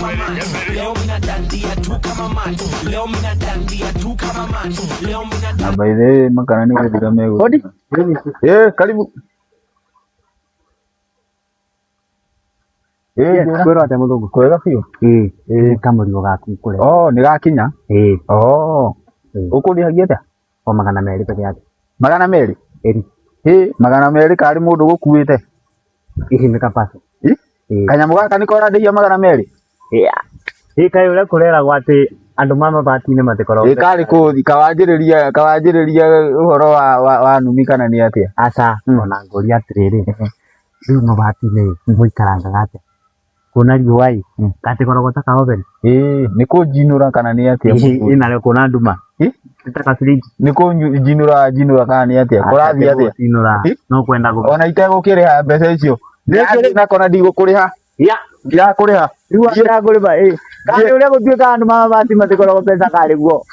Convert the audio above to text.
kama mantu. Leo mina dandia tu kama mantu. Leo mina dandia tu kama mantu. Leo mina dandia. Abaide makarani kwa digame. Hodi. Karibu. Kwero ate muthungu. Kwega biũ. Kamũrigo gaku kũrĩa. Nĩ gakinya. Ũkũrĩhagia atĩa? O 200 peke yake. 200? Eri. 200 karĩ mũndũ gũkuĩte. Ici nĩ kapaso. Kanyamũ gaka nĩko ũrandĩhia 200? Kaĩ ũrĩa kũreragwo atĩ andũ ma mabati-inĩ matikoragwo. Karĩ kũthi kawanjĩrĩria ũhoro wa numi kana nĩ atĩa? Aca ona ngũria atĩrĩrĩ. Rĩu mabati-inĩ mũikarangaga atĩa? Kuna riũa-ĩ gatikoragwo ta kaoveni. Nĩ kũnjinũra kana nĩ atĩa? Ĩna kuna nduma. Nĩ ta kabirinji. Nĩ kũnjinũra kana nĩ atĩa? Kũrathiĩ atĩa? No kwenda gũka. Ona itegũkĩrĩha mbeca icio. Nĩ nakona ndigũkũrĩha. Ndirakũrĩha. Rĩu ndĩrakũrĩha. Kandi ũrĩa gũtuĩka andũ ma mabati matikoragwo mbeca karĩ guo.